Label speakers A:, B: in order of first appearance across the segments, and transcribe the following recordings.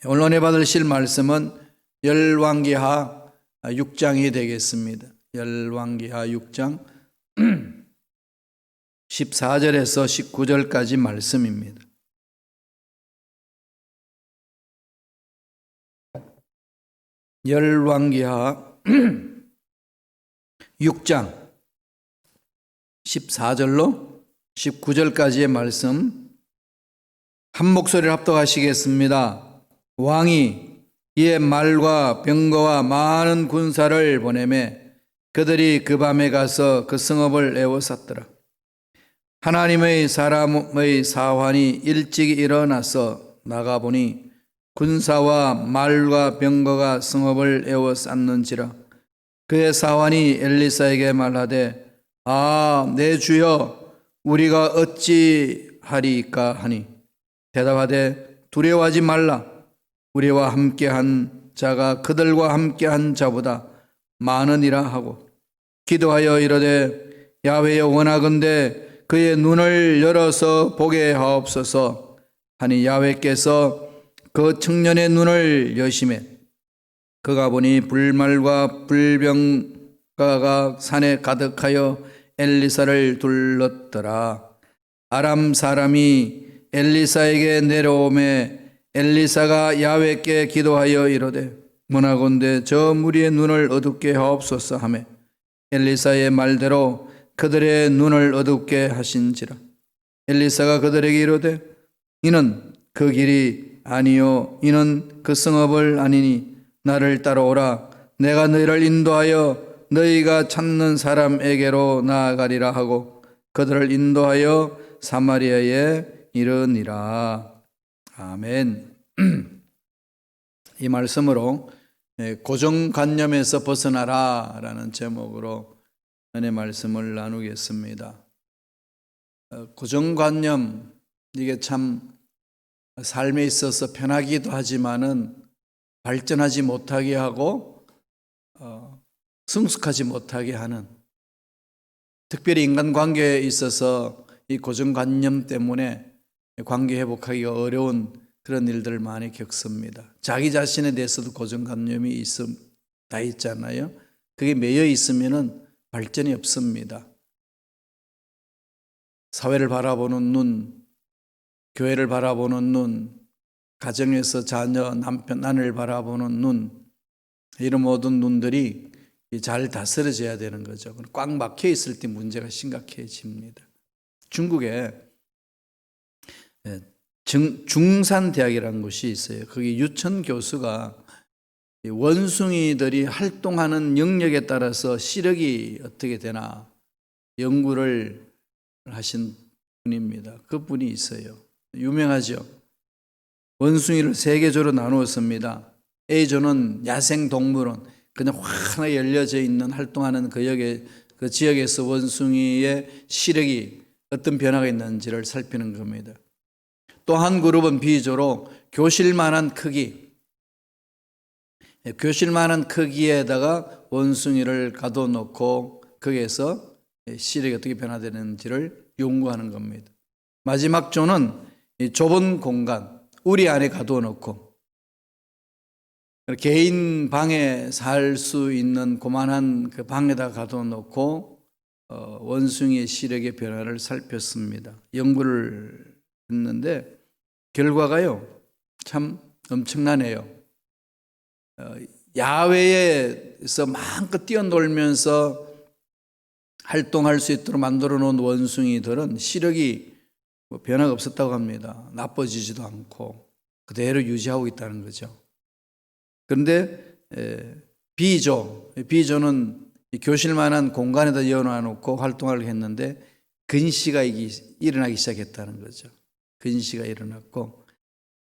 A: 오늘 은혜 받으실 말씀은 열왕기하 6장이 되겠습니다. 열왕기하 6장 14절에서 19절까지 말씀입니다. 열왕기하 6장 14절로 19절까지의 말씀 한 목소리를 합독하시겠습니다. 왕이 이에 말과 병거와 많은 군사를 보내매 그들이 그 밤에 가서 그 성읍을 에워쌌더라. 하나님의 사람의 사환이 일찍 일어나서 나가보니 군사와 말과 병거가 성읍을 에워쌌는지라. 그의 사환이 엘리사에게 말하되 내 주여 우리가 어찌하리까 하니 대답하되 두려워하지 말라. 우리와 함께한 자가 그들과 함께한 자보다 많으니라 하고 기도하여 이르되 야훼여 원하건대 그의 눈을 열어서 보게 하옵소서 하니 야훼께서 그 청년의 눈을 여시매 그가 보니 불말과 불병가가 산에 가득하여 엘리사를 둘렀더라. 아람 사람이 엘리사에게 내려오매 엘리사가 야훼께 기도하여 이르되 원하건대 저 무리의 눈을 어둡게 하옵소서 하매 엘리사의 말대로 그들의 눈을 어둡게 하신지라. 엘리사가 그들에게 이르되 이는 그 길이 아니요 이는 그 성읍을 아니니 나를 따라오라. 내가 너희를 인도하여 너희가 찾는 사람에게로 나아가리라 하고 그들을 인도하여 사마리아에 이르니라. 아멘. 이 말씀으로 고정관념에서 벗어나라 라는 제목으로 은혜 말씀을 나누겠습니다. 고정관념, 이게 참 삶에 있어서 편하기도 하지만은 발전하지 못하게 하고 성숙하지 못하게 하는, 특별히 인간관계에 있어서 이 고정관념 때문에 관계 회복하기가 어려운 그런 일들을 많이 겪습니다. 자기 자신에 대해서도 고정관념이 다 있잖아요. 그게 매여 있으면은 발전이 없습니다. 사회를 바라보는 눈, 교회를 바라보는 눈, 가정에서 자녀, 남편, 아내를 바라보는 눈, 이런 모든 눈들이 잘 다스려져야 되는 거죠. 꽉 막혀 있을 때 문제가 심각해집니다. 중국에 중산대학이라는 곳이 있어요. 거기 유천 교수가 원숭이들이 활동하는 영역에 따라서 시력이 어떻게 되나 연구를 하신 분입니다. 그분이 있어요. 유명하죠. 원숭이를 3개조로 나누었습니다. A조는 야생동물원, 그냥 환하게 열려져 있는 활동하는 그 지역에서 원숭이의 시력이 어떤 변화가 있는지를 살피는 겁니다. 또 한 그룹은 B조로 교실만한 크기, 교실만한 크기에다가 원숭이를 가둬놓고 거기에서 시력이 어떻게 변화되는지를 연구하는 겁니다. 마지막 조는 좁은 공간, 우리 안에 가둬놓고 개인 방에 살 수 있는 고만한 그 방에다 가둬놓고 원숭이의 시력의 변화를 살폈습니다. 연구를 했는데 결과가요 참 엄청나네요. 야외에서 마음껏 뛰어놀면서 활동할 수 있도록 만들어 놓은 원숭이들은 시력이 변화가 없었다고 합니다. 나빠지지도 않고 그대로 유지하고 있다는 거죠. 그런데 B조는 교실만한 공간에다 열어놓고 활동을 했는데 근시가 일어나기 시작했다는 거죠. 근시가 일어났고,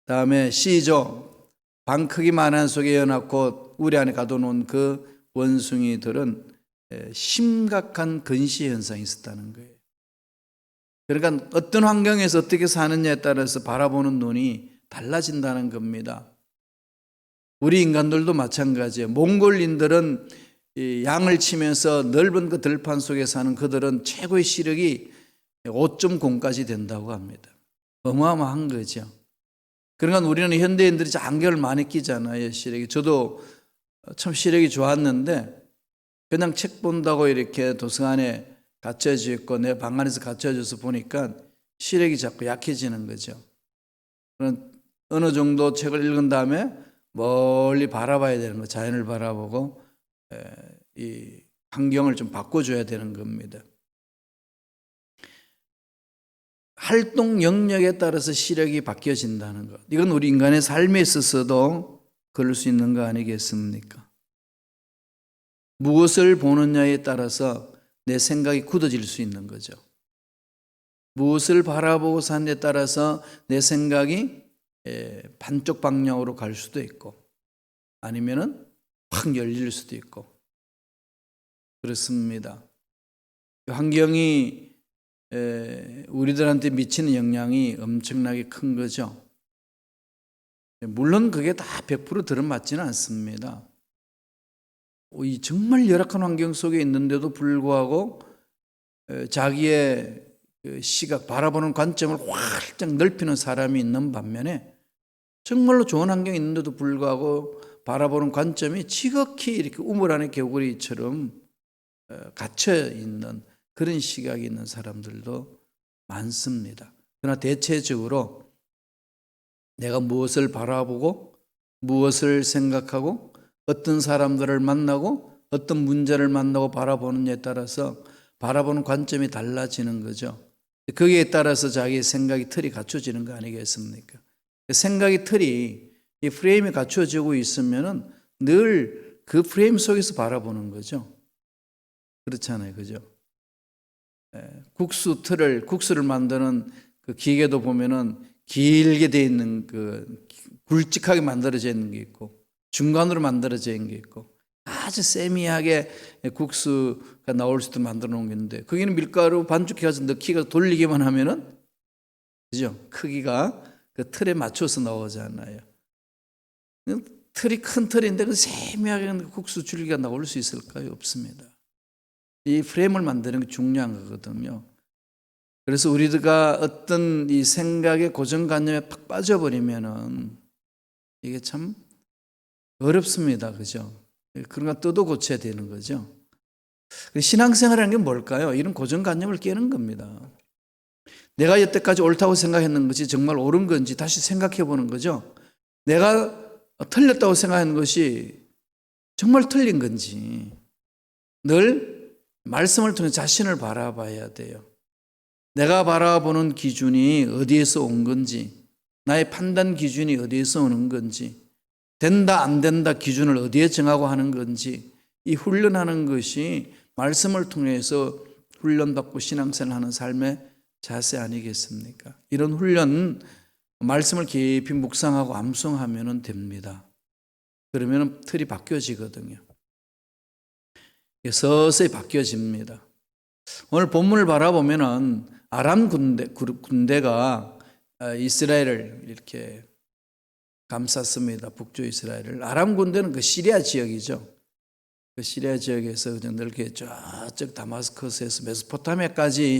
A: 다음에 C조, 방 크기만한 속에 열어놓고 우리 안에 가둬놓은 그 원숭이들은 심각한 근시 현상이 있었다는 거예요. 그러니까 어떤 환경에서 어떻게 사느냐에 따라서 바라보는 눈이 달라진다는 겁니다. 우리 인간들도 마찬가지예요. 몽골인들은 양을 치면서 넓은 그 들판 속에 사는 그들은 최고의 시력이 5.0까지 된다고 합니다. 어마어마한 거죠. 그러니까 우리는 현대인들이 안경을 많이 끼잖아요, 시력이. 저도 참 시력이 좋았는데 그냥 책 본다고 이렇게 도서관에 갇혀져 있고 내 방 안에서 갇혀져서 보니까 시력이 자꾸 약해지는 거죠. 어느 정도 책을 읽은 다음에 멀리 바라봐야 되는 거, 자연을 바라보고 이 환경을 좀 바꿔줘야 되는 겁니다. 활동 영역에 따라서 시력이 바뀌어진다는 것. 이건 우리 인간의 삶에 있어서도 그럴 수 있는 거 아니겠습니까? 무엇을 보느냐에 따라서 내 생각이 굳어질 수 있는 거죠. 무엇을 바라보고 사는 데 따라서 내 생각이 반쪽 방향으로 갈 수도 있고 아니면은 확 열릴 수도 있고 그렇습니다. 환경이 우리들한테 미치는 영향이 엄청나게 큰 거죠. 물론 그게 다 100% 들어맞지는 않습니다. 이 정말 열악한 환경 속에 있는데도 불구하고 자기의 시각, 바라보는 관점을 활짝 넓히는 사람이 있는 반면에 정말로 좋은 환경이 있는데도 불구하고 바라보는 관점이 지극히 이렇게 우물 안의 개구리처럼 갇혀 있는 그런 시각이 있는 사람들도 많습니다. 그러나 대체적으로 내가 무엇을 바라보고 무엇을 생각하고 어떤 사람들을 만나고 어떤 문제를 만나고 바라보느냐에 따라서 바라보는 관점이 달라지는 거죠. 거기에 따라서 자기의 생각이 틀이 갖춰지는 거 아니겠습니까? 생각의 틀이 이 프레임이 갖춰지고 있으면은 늘 그 프레임 속에서 바라보는 거죠. 그렇잖아요, 그죠? 국수를 만드는 그 기계도 보면은 길게 돼 있는 그 굵직하게 만들어져 있는 게 있고 중간으로 만들어져 있는 게 있고 아주 세미하게 국수가 나올 수도 만들어 놓은 게 있는데 거기는 밀가루 반죽해서 넣기가 돌리기만 하면은 그죠? 크기가 그 틀에 맞춰서 나오잖아요. 틀이 큰 틀인데 그 세미하게 국수 줄기가 나올 수 있을까요? 없습니다. 이 프레임을 만드는 게 중요한 거거든요. 그래서 우리가 어떤 이 생각의 고정관념에 팍 빠져버리면은 이게 참 어렵습니다. 그죠? 그러니까 뜯어 고쳐야 되는 거죠. 신앙생활이라는 게 뭘까요? 이런 고정관념을 깨는 겁니다. 내가 여태까지 옳다고 생각했는 것이 정말 옳은 건지 다시 생각해 보는 거죠. 내가 틀렸다고 생각하는 것이 정말 틀린 건지 늘 말씀을 통해 자신을 바라봐야 돼요. 내가 바라보는 기준이 어디에서 온 건지 나의 판단 기준이 어디에서 오는 건지 된다 안 된다 기준을 어디에 정하고 하는 건지 이 훈련하는 것이 말씀을 통해서 훈련받고 신앙생활하는 삶의 자세 아니겠습니까? 이런 훈련 말씀을 깊이 묵상하고 암송하면 됩니다. 그러면 틀이 바뀌어지거든요. 서서히 바뀌어집니다. 오늘 본문을 바라보면은 아람 군대가 이스라엘을 이렇게 감쌌습니다. 북쪽 이스라엘을. 아람 군대는 그 시리아 지역이죠. 그 시리아 지역에서 그냥 넓게 저쪽 다마스커스에서 메소포타미아까지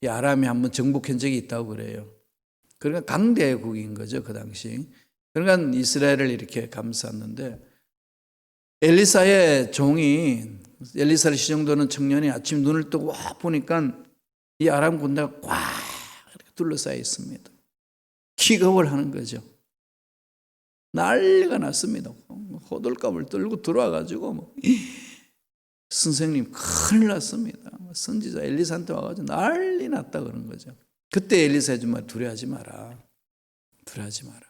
A: 이 아람이 한번 정복한 적이 있다고 그래요. 그러니까 강대국인 거죠, 그 당시. 그러니까 이스라엘을 이렇게 감쌌는데 엘리사의 종이 엘리사를 시정도는 청년이 아침 눈을 뜨고 와 보니까 이 아람 군대가 꽉 둘러싸여 있습니다. 기겁을 하는 거죠. 난리가 났습니다. 호들갑을 떨고 들어와가지고 선생님 큰일 났습니다. 선지자 엘리사한테 와가지고 난리 났다 그런 거죠. 그때 엘리사의 말 두려워하지 마라. 두려워하지 마라.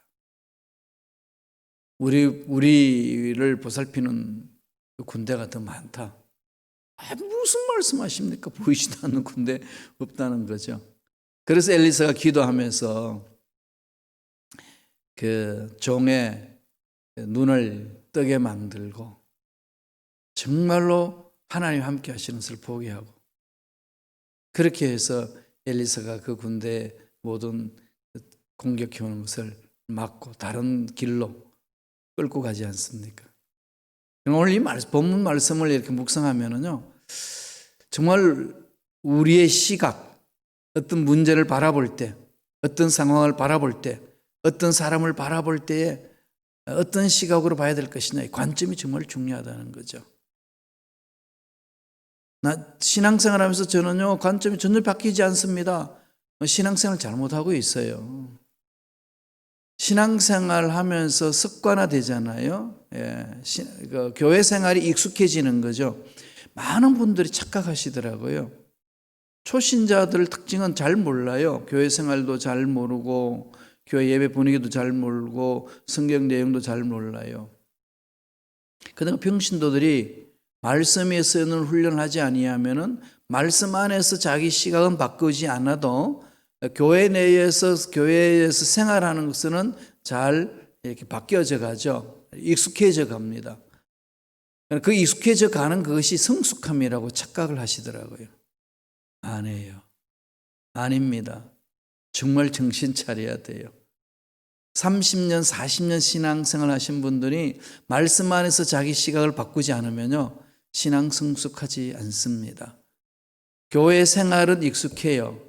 A: 우리를 보살피는 군대가 더 많다. 무슨 말씀하십니까? 보이지도 않는 군대 없다는 거죠. 그래서 엘리사가 기도하면서 그 종의 눈을 뜨게 만들고 정말로 하나님 함께 하시는 것을 보게 하고 그렇게 해서 엘리사가 그 군대의 모든 공격해오는 것을 막고 다른 길로 끌고 가지 않습니까? 오늘 이 본문 말씀을 이렇게 묵상하면은요, 정말 우리의 시각, 어떤 문제를 바라볼 때, 어떤 상황을 바라볼 때, 어떤 사람을 바라볼 때에 어떤 시각으로 봐야 될 것이냐, 관점이 정말 중요하다는 거죠. 신앙생활 하면서 저는요, 관점이 전혀 바뀌지 않습니다. 신앙생활 잘못하고 있어요. 신앙생활 하면서 습관화되잖아요. 교회 생활이 익숙해지는 거죠. 많은 분들이 착각하시더라고요. 초신자들 특징은 잘 몰라요. 교회 생활도 잘 모르고 교회 예배 분위기도 잘 모르고 성경 내용도 잘 몰라요. 그러나 병신도들이 말씀 위에서는 훈련을 하지 아니하면은 말씀 안에서 자기 시각은 바꾸지 않아도 교회 내에서 교회에서 생활하는 것은 잘 이렇게 바뀌어져 가죠. 익숙해져 갑니다. 그 익숙해져 가는 그것이 성숙함이라고 착각을 하시더라고요. 아니에요. 아닙니다. 정말 정신 차려야 돼요. 30년, 40년 신앙생활 하신 분들이 말씀 안에서 자기 시각을 바꾸지 않으면요, 신앙 성숙하지 않습니다. 교회 생활은 익숙해요.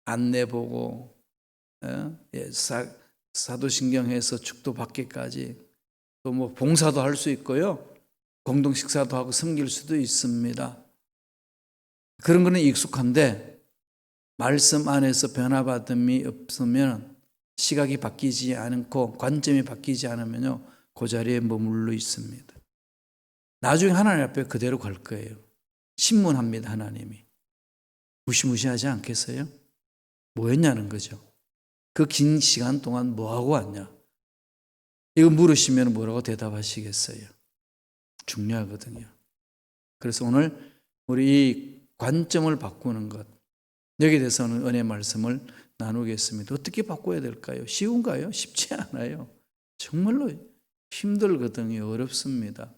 A: 안내 보고, 사도신경에서 축도받기까지, 또 뭐 봉사도 할 수 있고요, 공동 식사도 하고 섬길 수도 있습니다. 그런 거는 익숙한데 말씀 안에서 변화받음이 없으면, 시각이 바뀌지 않고 관점이 바뀌지 않으면요, 그 자리에 머물러 있습니다. 나중에 하나님 앞에 그대로 갈 거예요. 신문합니다. 하나님이 무시무시하지 않겠어요? 뭐 했냐는 거죠. 그 긴 시간 동안 뭐 하고 왔냐, 이거 물으시면 뭐라고 대답하시겠어요? 중요하거든요. 그래서 오늘 우리 이 관점을 바꾸는 것, 여기에 대해서는 은혜 말씀을 나누겠습니다. 어떻게 바꿔야 될까요? 쉬운가요? 쉽지 않아요. 정말로 힘들거든요. 어렵습니다.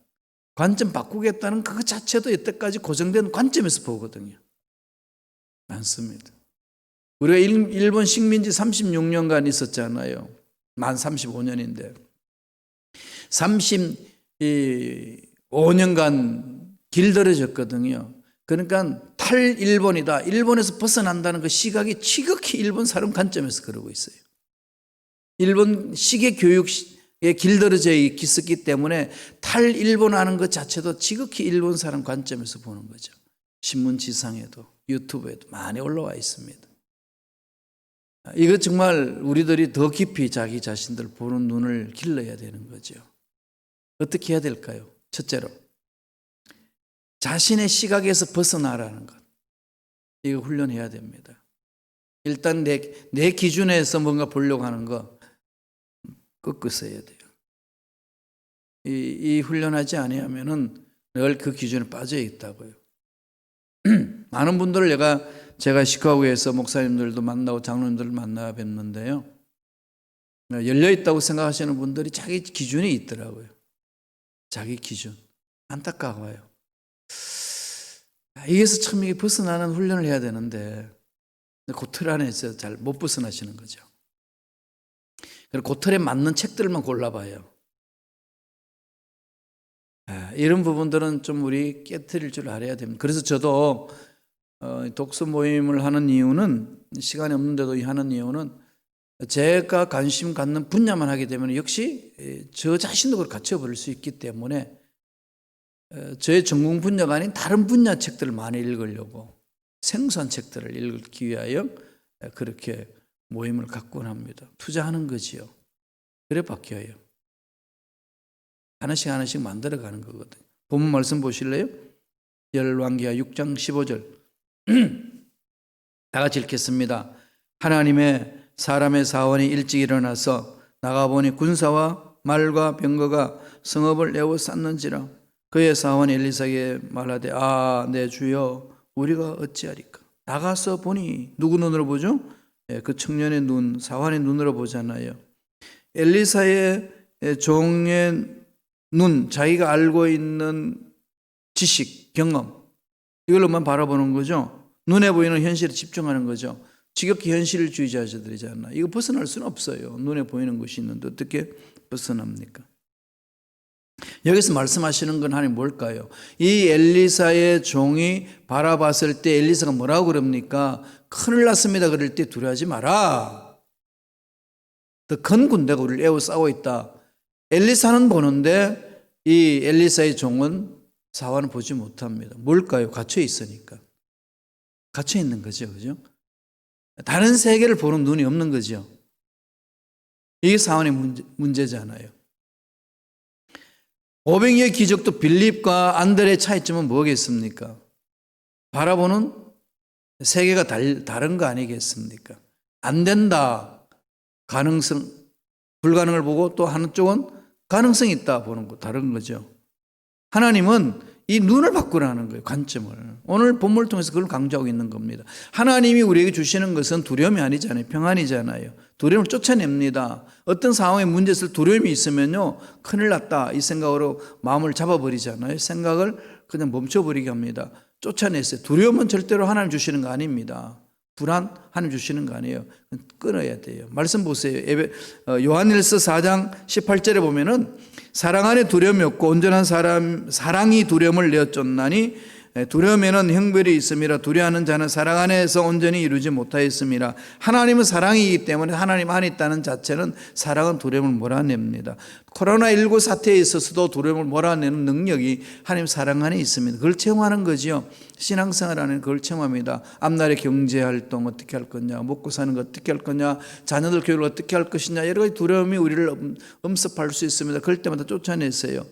A: 관점 바꾸겠다는 그것 자체도 여태까지 고정된 관점에서 보거든요. 많습니다. 우리가 일본 식민지 36년간 있었잖아요. 만 35년인데 35년간 길들여졌거든요. 그러니까 탈일본이다, 일본에서 벗어난다는 그 시각이 지극히 일본 사람 관점에서 그러고 있어요. 일본 시계 교육에 길들여져 있었기 때문에 탈일본 하는 것 자체도 지극히 일본 사람 관점에서 보는 거죠. 신문지상에도 유튜브에도 많이 올라와 있습니다. 이거 정말 우리들이 더 깊이 자기 자신들 보는 눈을 길러야 되는 거죠. 어떻게 해야 될까요? 첫째로 자신의 시각에서 벗어나라는 것, 이거 훈련해야 됩니다. 일단 내 기준에서 뭔가 보려고 하는 거 꺾으셔야 돼요. 이 훈련하지 아니하면은 늘 그 기준에 빠져 있다고요. 많은 분들을 제가 시카고에서 목사님들도 만나고 장로님들을 만나 뵀는데요, 열려 있다고 생각하시는 분들이 자기 기준이 있더라고요. 자기 기준. 안타까워요. 여기서 참 이게 벗어나는 훈련을 해야 되는데 그 틀 안에서 잘 못 벗어나시는 거죠. 그리고 그 틀에 맞는 책들만 골라봐요. 이런 부분들은 좀 우리 깨트릴 줄 알아야 됩니다. 그래서 저도 독서 모임을 하는 이유는, 시간이 없는데도 하는 이유는, 제가 관심 갖는 분야만 하게 되면 역시 저 자신도 그걸 갖춰버릴 수 있기 때문에 저의 전공 분야가 아닌 다른 분야 책들을 많이 읽으려고, 생소한 책들을 읽기 위하여 그렇게 모임을 갖곤 합니다. 투자하는 거지요. 그래 바뀌어요. 하나씩 하나씩 만들어가는 거거든요. 본문 말씀 보실래요? 열왕기하 6장 15절 다 같이 읽겠습니다. 하나님의 사람의 사원이 일찍 일어나서 나가보니 군사와 말과 병거가 성읍을 에워쌌는지라. 그의 사원이 엘리사에게 말하되 내 주여 우리가 어찌하리까. 나가서 보니, 누구 눈으로 보죠? 그 청년의 눈, 사원의 눈으로 보잖아요. 엘리사의 종의 눈, 자기가 알고 있는 지식, 경험, 이걸로만 바라보는 거죠. 눈에 보이는 현실에 집중하는 거죠. 지극히 현실주의자들이잖아. 이거 벗어날 수는 없어요. 눈에 보이는 것이 있는데 어떻게 벗어납니까? 여기서 말씀하시는 건 하나님 뭘까요? 이 엘리사의 종이 바라봤을 때 엘리사가 뭐라고 그럽니까? 큰일 났습니다. 그럴 때 두려워하지 마라. 더 큰 군대가 우리를 에워싸고 있다. 엘리사는 보는데 이 엘리사의 종은 사환은 보지 못합니다. 뭘까요? 갇혀 있으니까. 갇혀 있는 거죠. 그죠? 다른 세계를 보는 눈이 없는 거죠. 이게 사환의 문제잖아요. 500여의 기적도 빌립과 안드레의 차이점은 뭐겠습니까? 바라보는 세계가 다른 거 아니겠습니까? 안 된다. 가능성, 불가능을 보고 또 한쪽은 가능성이 있다 보는 거 다른 거죠. 하나님은 이 눈을 바꾸라는 거예요. 관점을. 오늘 본문을 통해서 그걸 강조하고 있는 겁니다. 하나님이 우리에게 주시는 것은 두려움이 아니잖아요. 평안이잖아요. 두려움을 쫓아냅니다. 어떤 상황에 문제 있을 두려움이 있으면요, 큰일 났다 이 생각으로 마음을 잡아버리잖아요. 생각을 그냥 멈춰버리게 합니다. 쫓아냈어요. 두려움은 절대로 하나님 주시는 거 아닙니다. 불안 하나님 주시는 거 아니에요. 끊어야 돼요. 말씀 보세요. 요한일서 4장 18절에 보면은 사랑 안에 두려움이 없고 온전한 사랑이 두려움을 내어쫓나니 두려움에는 형벌이 있음이라. 두려워하는 자는 사랑 안에서 온전히 이루지 못하였음이라. 하나님은 사랑이기 때문에 하나님 안에 있다는 자체는 사랑은 두려움을 몰아냅니다. 코로나19 사태에 있어서도 두려움을 몰아내는 능력이 하나님 사랑 안에 있습니다. 그걸 체험하는 거죠. 신앙생활 안에 그걸 체험합니다. 앞날의 경제활동 어떻게 할 거냐, 먹고 사는 거 어떻게 할 거냐, 자녀들 교육을 어떻게 할 것이냐, 여러 가지 두려움이 우리를 엄습할 수 있습니다. 그럴 때마다 쫓아냈어요.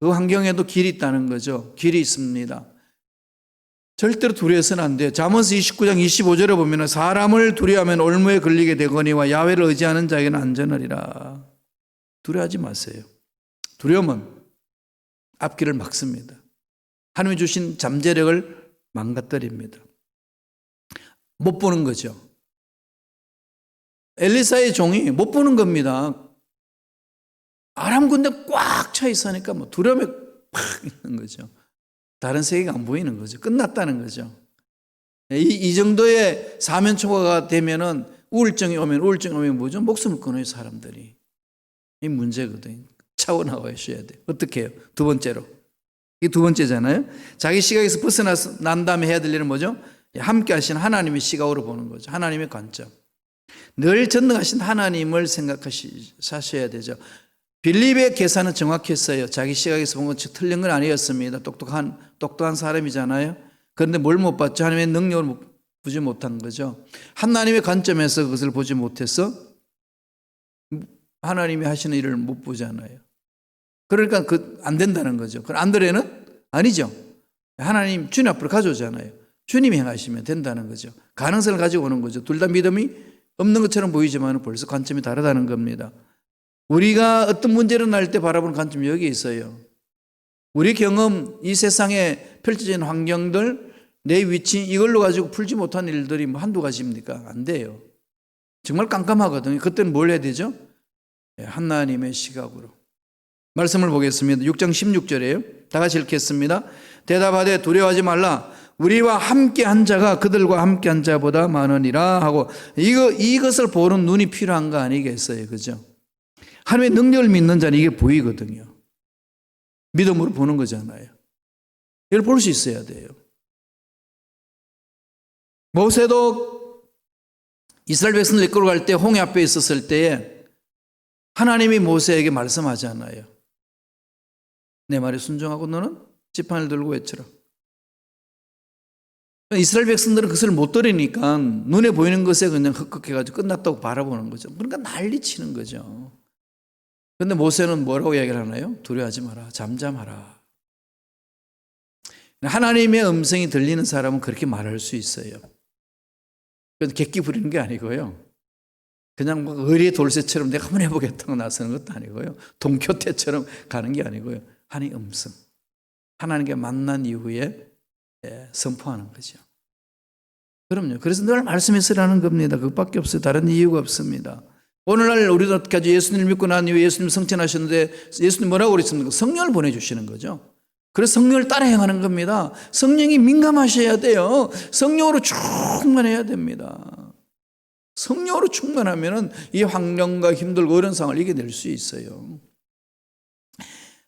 A: 그 환경에도 길이 있다는 거죠. 길이 있습니다. 절대로 두려워서는 안 돼요. 잠언서 29장 25절에 보면 사람을 두려워하면 올무에 걸리게 되거니와 야훼를 의지하는 자에게는 안전하리라. 두려워하지 마세요. 두려움은 앞길을 막습니다. 하나님이 주신 잠재력을 망가뜨립니다. 못 보는 거죠. 엘리사의 종이 못 보는 겁니다. 아람 군대 꽉 차 있으니까 뭐 두려움에 팍 있는 거죠. 다른 세계가 안 보이는 거죠. 끝났다는 거죠. 이 정도의 사면초가가 되면은 우울증이 오면 뭐죠? 목숨을 끊어요, 사람들이. 이 문제거든요. 차원화하셔야 돼요. 어떻게 해요? 두 번째로. 이게 두 번째잖아요. 자기 시각에서 벗어난 다음에 해야 될 일은 뭐죠? 함께 하신 하나님의 시각으로 보는 거죠. 하나님의 관점. 늘 전능하신 하나님을 생각하셔야 되죠. 빌립의 계산은 정확했어요. 자기 시각에서 본 건 틀린 건 아니었습니다. 똑똑한 사람이잖아요. 그런데 뭘 못 봤죠? 하나님의 능력을 보지 못한 거죠. 하나님의 관점에서 그것을 보지 못해서 하나님이 하시는 일을 못 보잖아요. 그러니까 안 된다는 거죠. 그럼 안드레는 아니죠. 하나님 주님 앞으로 가져오잖아요. 주님이 행하시면 된다는 거죠. 가능성을 가지고 오는 거죠. 둘 다 믿음이 없는 것처럼 보이지만 벌써 관점이 다르다는 겁니다. 우리가 어떤 문제를 날 때 바라보는 관점이 여기 있어요. 우리 경험, 이 세상에 펼쳐진 환경들, 내 위치 이걸로 가지고 풀지 못한 일들이 뭐 한두 가지입니까? 안 돼요. 정말 깜깜하거든요. 그때는 뭘 해야 되죠? 하나님의 시각으로. 말씀을 보겠습니다. 6장 16절이에요. 다 같이 읽겠습니다. 대답하되 두려워하지 말라. 우리와 함께한 자가 그들과 함께한 자보다 많으니라 하고 이것을 보는 눈이 필요한 거 아니겠어요? 그죠? 하나님의 능력을 믿는 자는 이게 보이거든요. 믿음으로 보는 거잖아요. 이걸 볼 수 있어야 돼요. 모세도 이스라엘 백성을 이끌어 갈 때 홍해 앞에 있었을 때에 하나님이 모세에게 말씀하잖아요. 내 말에 순종하고 너는 지팡이를 들고 외쳐라. 이스라엘 백성들은 그것을 못 들으니까 눈에 보이는 것에 그냥 흑흑해가지고 끝났다고 바라보는 거죠. 그러니까 난리치는 거죠. 그런데 모세는 뭐라고 이야기를 하나요? 두려워하지 마라. 잠잠하라. 하나님의 음성이 들리는 사람은 그렇게 말할 수 있어요. 객기 부리는 게 아니고요. 그냥 뭐 의리의 돌쇠처럼 내가 한번 해보겠다고 나서는 것도 아니고요. 동교태처럼 가는 게 아니고요. 하나님의 음성. 하나님께 만난 이후에 선포하는 거죠. 그럼요. 그래서 늘 말씀에 쓰라는 겁니다. 그것밖에 없어요. 다른 이유가 없습니다. 오늘날 우리도까지 예수님을 믿고 난 이후에 예수님 성천하셨는데 예수님 뭐라고 그랬습니까? 성령을 보내주시는 거죠. 그래서 성령을 따라 행하는 겁니다. 성령이 민감하셔야 돼요. 성령으로 충만해야 됩니다. 성령으로 충만하면 이 환경과 힘들고 어려운 상황을 이겨낼 수 있어요.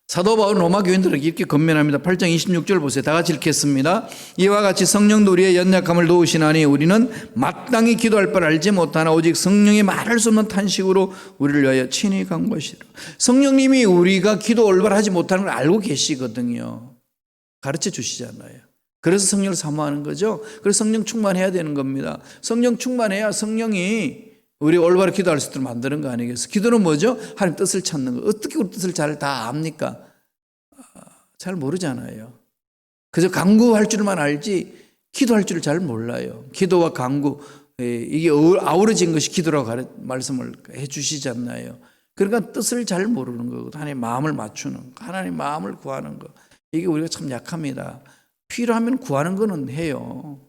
A: 사도 바울은 로마 교인들에게 이렇게 권면합니다. 8장 26절 보세요. 다 같이 읽겠습니다. 이와 같이 성령도 우리의 연약함을 도우시나니 우리는 마땅히 기도할 바를 알지 못하나 오직 성령이 말할 수 없는 탄식으로 우리를 위하여 친히 간구하시리라. 성령님이 우리가 기도 올바르지 못하는 걸 알고 계시거든요. 가르쳐 주시잖아요. 그래서 성령을 사모하는 거죠. 그래서 성령 충만해야 되는 겁니다. 성령 충만해야 성령이 우리 올바로 기도할 수 있도록 만드는 거 아니겠어요? 기도는 뭐죠? 하나님 뜻을 찾는 거. 어떻게 우리 뜻을 잘 다 압니까? 잘 모르잖아요. 그저 간구할 줄만 알지 기도할 줄을 잘 몰라요. 기도와 간구 이게 아우러진 것이 기도라고 말씀을 해 주시잖아요. 그러니까 뜻을 잘 모르는 거고 하나님 마음을 맞추는 거, 하나님 마음을 구하는 거. 이게 우리가 참 약합니다. 필요하면 구하는 거는 해요.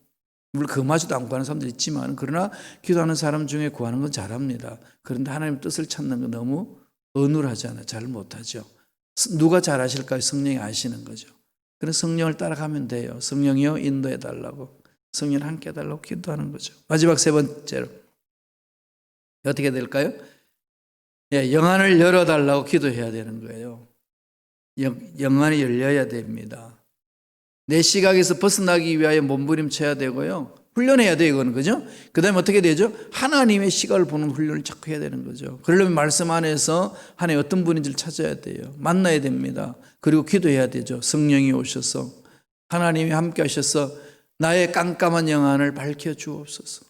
A: 물론 그마저도 안 구하는 사람도 있지만 그러나 기도하는 사람 중에 구하는 건 잘합니다. 그런데 하나님 뜻을 찾는 건 너무 어눌하잖아요. 잘 못하죠. 누가 잘 아실까요? 성령이 아시는 거죠. 그래서 성령을 따라가면 돼요. 성령이요 인도해 달라고, 성령을 함께 해달라고 기도하는 거죠. 마지막 세 번째로 어떻게 될까요? 영안을 열어달라고 기도해야 되는 거예요. 영안이 열려야 됩니다. 내 시각에서 벗어나기 위하여 몸부림쳐야 되고요. 훈련해야 돼요, 이거는. 그죠? 그 다음에 어떻게 되죠? 하나님의 시각을 보는 훈련을 자꾸 해야 되는 거죠. 그러려면 말씀 안에서 하나님 어떤 분인지를 찾아야 돼요. 만나야 됩니다. 그리고 기도해야 되죠. 성령이 오셔서 하나님이 함께 하셔서 나의 깜깜한 영안을 밝혀 주옵소서.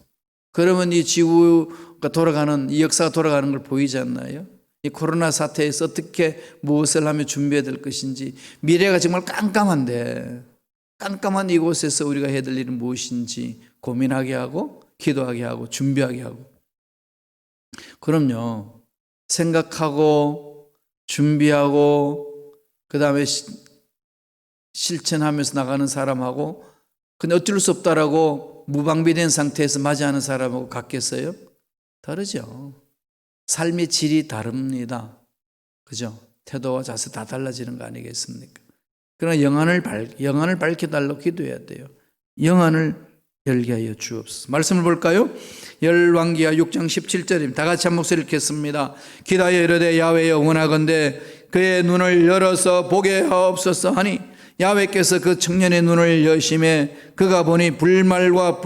A: 그러면 이 지구가 돌아가는, 이 역사가 돌아가는 걸 보이지 않나요? 이 코로나 사태에서 어떻게 무엇을 하며 준비해야 될 것인지, 미래가 정말 깜깜한데 깜깜한 이곳에서 우리가 해야 될 일은 무엇인지 고민하게 하고 기도하게 하고 준비하게 하고. 그럼요. 생각하고 준비하고 그 다음에 실천하면서 나가는 사람하고 근데 어쩔 수 없다라고 무방비된 상태에서 맞이하는 사람하고 같겠어요? 다르죠. 삶의 질이 다릅니다. 그죠? 태도와 자세 다 달라지는 거 아니겠습니까? 그러나 영안을 밝혀달라고 기도해야 돼요. 영안을 열게 하여 주옵소서. 말씀을 볼까요? 열왕기하 6장 17절입니다. 다 같이 한 목소리 읽겠습니다. 기도하여 이르되 야훼여 원하건대 그의 눈을 열어서 보게 하옵소서 하니 야훼께서 그 청년의 눈을 여심해 그가 보니 불말과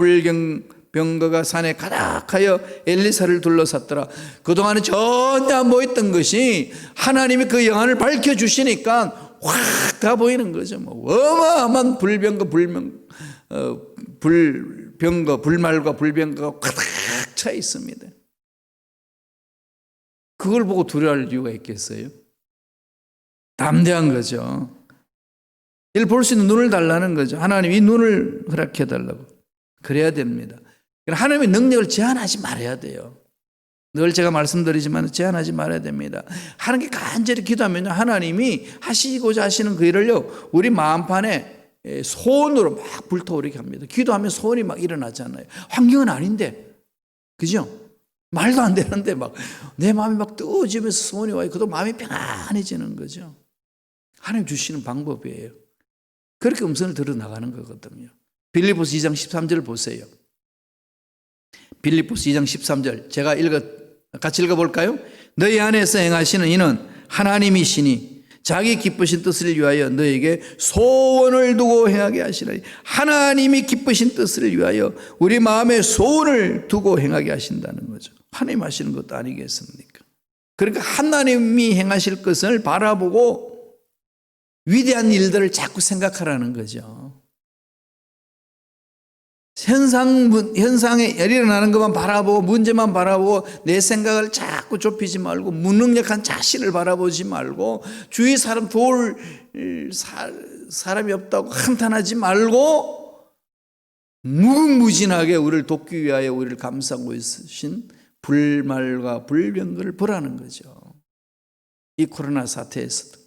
A: 병거가 산에 가득하여 엘리사를 둘러쌌더라. 그동안은 전혀 안 보였던 것이 하나님이 그 영안을 밝혀주시니까 확 다 보이는 거죠. 어마어마한 불말과 불병거가 가득 차 있습니다. 그걸 보고 두려워할 이유가 있겠어요? 담대한 거죠. 이를 볼 수 있는 눈을 달라는 거죠. 하나님 이 눈을 허락해 달라고. 그래야 됩니다. 하나님의 능력을 제한하지 말아야 돼요. 늘 제가 말씀드리지만 제한하지 말아야 됩니다. 하나님께 간절히 기도하면 하나님이 하시고자 하시는 그 일을요 우리 마음판에 소원으로 막 불타오르게 합니다. 기도하면 소원이 막 일어나잖아요. 환경은 아닌데, 그죠? 말도 안 되는데 막 내 마음이 막 뜨거워지면서 소원이 와요. 그도 마음이 평안해지는 거죠. 하나님 주시는 방법이에요. 그렇게 음성을 들어 나가는 거거든요. 빌립보서 2장 13절 보세요. 빌립보서 2장 13절 제가 같이 읽어볼까요? 너희 안에서 행하시는 이는 하나님이시니 자기 기쁘신 뜻을 위하여 너에게 소원을 두고 행하게 하시나니. 하나님이 기쁘신 뜻을 위하여 우리 마음에 소원을 두고 행하게 하신다는 거죠. 하나님 하시는 것도 아니겠습니까? 그러니까 하나님이 행하실 것을 바라보고 위대한 일들을 자꾸 생각하라는 거죠. 현상에 일어나는 것만 바라보고 문제만 바라보고 내 생각을 자꾸 좁히지 말고 무능력한 자신을 바라보지 말고 주위 사람 도울 사람이 없다고 한탄하지 말고 무궁무진하게 우리를 돕기 위하여 우리를 감싸고 있으신 불말과 불병거를 보라는 거죠. 이 코로나 사태에서도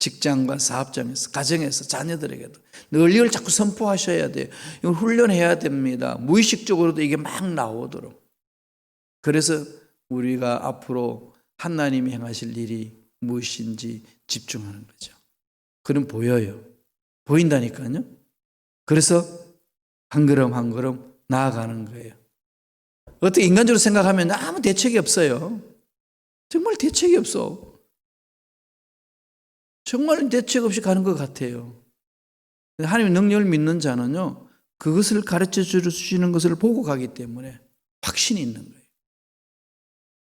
A: 직장과 사업장에서, 가정에서, 자녀들에게도 늘 이걸 자꾸 선포하셔야 돼요. 이걸 훈련해야 됩니다. 무의식적으로도 이게 막 나오도록. 그래서 우리가 앞으로 하나님이 행하실 일이 무엇인지 집중하는 거죠. 그럼 보여요. 보인다니까요. 그래서 한 걸음 한 걸음 나아가는 거예요. 어떻게 인간적으로 생각하면 아무 대책이 없어요. 정말 대책이 없어. 정말 대책 없이 가는 것 같아요. 하나님의 능력을 믿는 자는요, 그것을 가르쳐 주시는 것을 보고 가기 때문에 확신이 있는 거예요.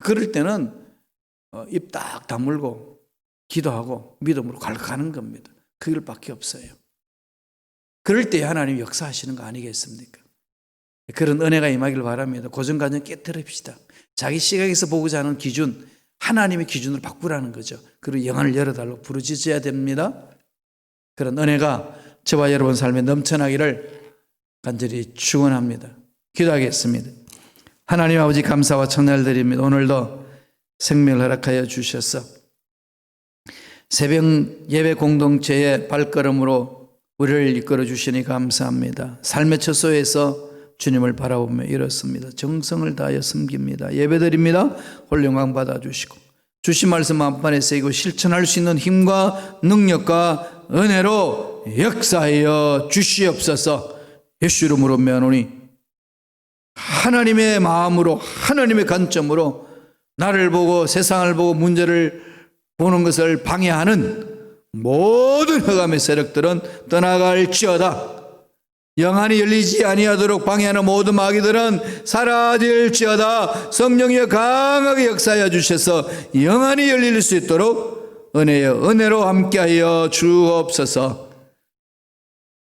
A: 그럴 때는 입 딱 다물고 기도하고 믿음으로 가는 겁니다. 그 일밖에 없어요. 그럴 때 하나님이 역사하시는 거 아니겠습니까? 그런 은혜가 임하기를 바랍니다. 고정관념 깨뜨립시다. 자기 시각에서 보고자 하는 기준, 하나님의 기준으로 바꾸라는 거죠. 그리고 영안을 열어달라고 부르짖어야 됩니다. 그런 은혜가 저와 여러분 삶에 넘쳐나기를 간절히 축원합니다. 기도하겠습니다. 하나님 아버지 감사와 청례를 드립니다. 오늘도 생명을 허락하여 주셔서 새벽 예배 공동체의 발걸음으로 우리를 이끌어 주시니 감사합니다. 삶의 처소에서 주님을 바라보며 이렇습니다. 정성을 다하여 섬깁니다. 예배드립니다. 홀 영광 받아주시고 주신 말씀 만판에 새기고 실천할 수 있는 힘과 능력과 은혜로 역사하여 주시옵소서. 예수 이름으로 명하노니 하나님의 마음으로 하나님의 관점으로 나를 보고 세상을 보고 문제를 보는 것을 방해하는 모든 흑암의 세력들은 떠나갈지어다. 영안이 열리지 아니하도록 방해하는 모든 마귀들은 사라질지어다. 성령이여 강하게 역사하여 주셔서 영안이 열릴 수 있도록 은혜로 함께하여 주옵소서.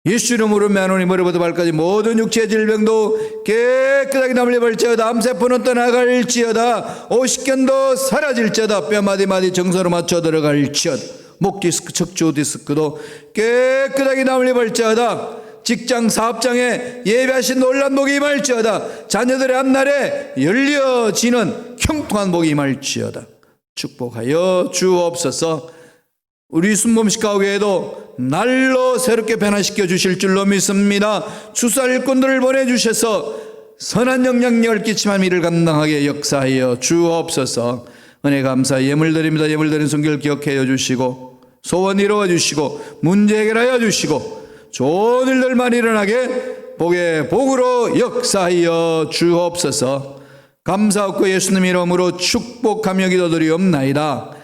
A: 예수 이름으로 명하노니 머리부터 발까지 모든 육체의 질병도 깨끗하게 남려볼지어다. 암세포는 떠나갈지어다. 오십견도 사라질지어다. 뼈 마디마디 정서로 맞춰 들어갈지어다. 목 디스크, 척추 디스크도 깨끗하게 남려볼지어다. 직장 사업장에 예배하신 놀란 복이 임할지어다. 자녀들의 앞날에 열려지는 형통한 복이 임할지어다. 축복하여 주옵소서. 우리 순범식 가옥에도 날로 새롭게 변화시켜 주실 줄로 믿습니다. 주사 일꾼들을 보내주셔서 선한 영향력을 끼치만 이를 감당하게 역사하여 주옵소서. 은혜 감사 예물 드립니다. 예물 드린 손길 기억하여 주시고 소원 이루어 주시고 문제 해결하여 주시고 좋은 일들만 일어나게 복의 복으로 역사하여 주옵소서. 감사하고 예수님 이름으로 축복하며 기도드리옵나이다.